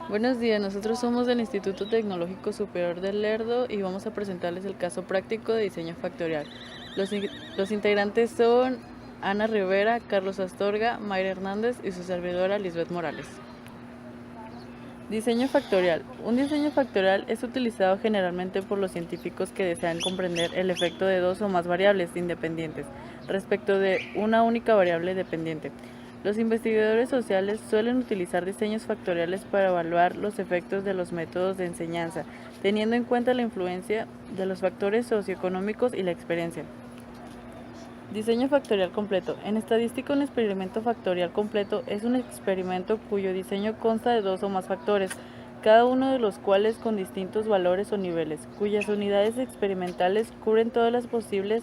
Buenos días, nosotros somos del Instituto Tecnológico Superior del Lerdo y vamos a presentarles el caso práctico de diseño factorial. Los integrantes son Ana Rivera, Carlos Astorga, Mayra Hernández y su servidora Lisbeth Morales. Diseño factorial. Un diseño factorial es utilizado generalmente por los científicos que desean comprender el efecto de dos o más variables independientes respecto de una única variable dependiente. Los investigadores sociales suelen utilizar diseños factoriales para evaluar los efectos de los métodos de enseñanza, teniendo en cuenta la influencia de los factores socioeconómicos y la experiencia. Diseño factorial completo. En estadística, un experimento factorial completo es un experimento cuyo diseño consta de dos o más factores, cada uno de los cuales con distintos valores o niveles, cuyas unidades experimentales cubren todas las posibles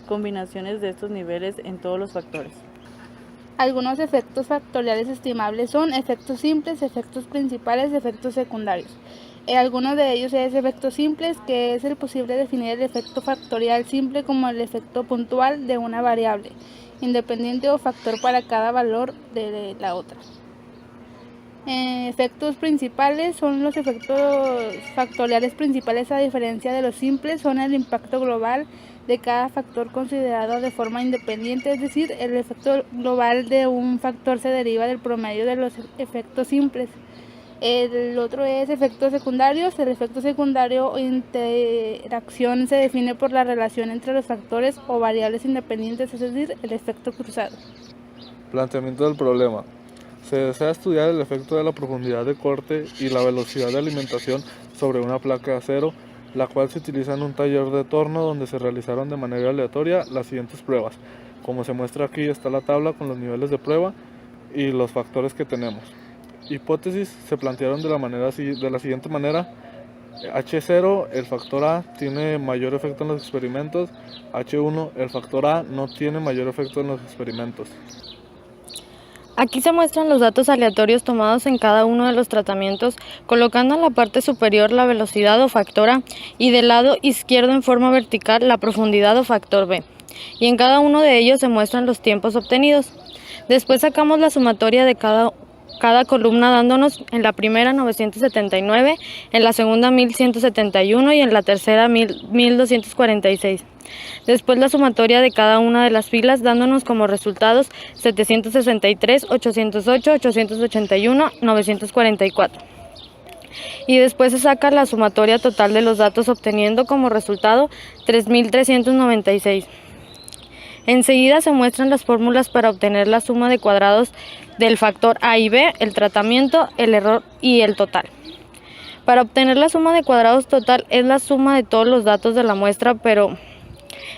combinaciones de estos niveles en todos los factores. Algunos efectos factoriales estimables son efectos simples, efectos principales y efectos secundarios. Algunos de ellos es efectos simples, que es el posible definir el efecto factorial simple como el efecto puntual de una variable, independiente o factor para cada valor de la otra. Efectos principales son los efectos factoriales principales, a diferencia de los simples, son el impacto global de cada factor considerado de forma independiente, es decir, el efecto global de un factor se deriva del promedio de los efectos simples. El otro es efectos secundarios. El efecto secundario o interacción se define por la relación entre los factores o variables independientes, es decir, el efecto cruzado. Planteamiento del problema. Se desea estudiar el efecto de la profundidad de corte y la velocidad de alimentación sobre una placa de acero, la cual se utiliza en un taller de torno donde se realizaron de manera aleatoria las siguientes pruebas. Como se muestra aquí está la tabla con los niveles de prueba y los factores que tenemos. Hipótesis se plantearon de la siguiente manera. H0, el factor A, tiene mayor efecto en los experimentos. H1, el factor A, no tiene mayor efecto en los experimentos. Aquí se muestran los datos aleatorios tomados en cada uno de los tratamientos, colocando en la parte superior la velocidad o factor A y del lado izquierdo en forma vertical la profundidad o factor B. Y en cada uno de ellos se muestran los tiempos obtenidos. Después sacamos la sumatoria de cada columna, dándonos en la primera 979, en la segunda 1171 y en la tercera 1246. Después la sumatoria de cada una de las filas, dándonos como resultados 763, 808, 881, 944. Y después se saca la sumatoria total de los datos, obteniendo como resultado 3396. Enseguida se muestran las fórmulas para obtener la suma de cuadrados del factor A y B, el tratamiento, el error y el total. Para obtener la suma de cuadrados total es la suma de todos los datos de la muestra, pero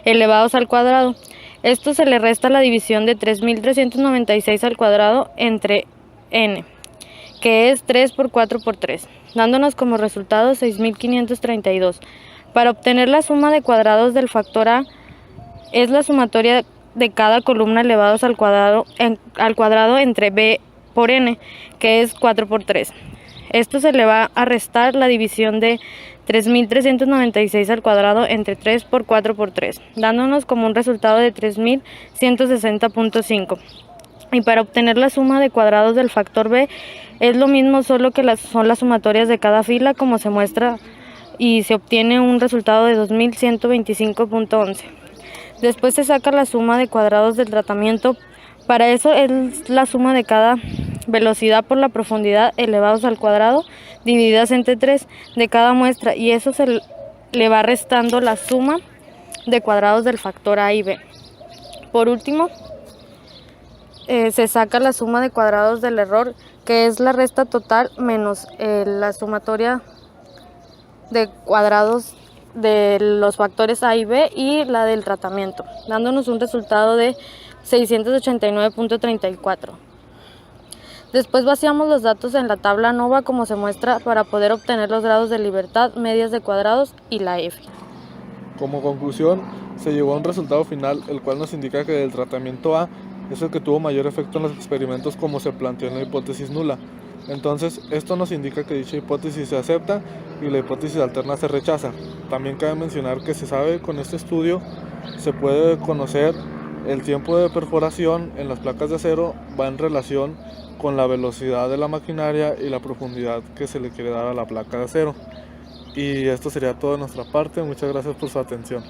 elevados al cuadrado. Esto se le resta la división de 3396 al cuadrado entre n, que es 3 por 4 por 3, dándonos como resultado 6532. Para obtener la suma de cuadrados del factor A es la sumatoria de cada columna elevados al cuadrado entre b por n, que es 4 por 3. Esto se le va a restar la división de 3396 al cuadrado entre 3 por 4 por 3, dándonos como un resultado de 3160.5. Y para obtener la suma de cuadrados del factor b es lo mismo, solo que son las sumatorias de cada fila, como se muestra, y se obtiene un resultado de 2125.11. Después se saca la suma de cuadrados del tratamiento. Para eso es la suma de cada velocidad por la profundidad elevados al cuadrado divididas entre 3 de cada muestra, y eso se le va restando la suma de cuadrados del factor A y B. Por último, se saca la suma de cuadrados del error, que es la resta total menos la sumatoria de cuadrados de los factores A y B y la del tratamiento, dándonos un resultado de 689.34. Después vaciamos los datos en la tabla ANOVA como se muestra, para poder obtener los grados de libertad, medias de cuadrados y la F. Como conclusión, se llegó a un resultado final, el cual nos indica que el tratamiento A es el que tuvo mayor efecto en los experimentos, como se planteó en la hipótesis nula. Entonces, esto nos indica que dicha hipótesis se acepta y la hipótesis alterna se rechaza. También cabe mencionar que se sabe con este estudio se puede conocer el tiempo de perforación en las placas de acero va en relación con la velocidad de la maquinaria y la profundidad que se le quiere dar a la placa de acero. Y esto sería todo de nuestra parte. Muchas gracias por su atención.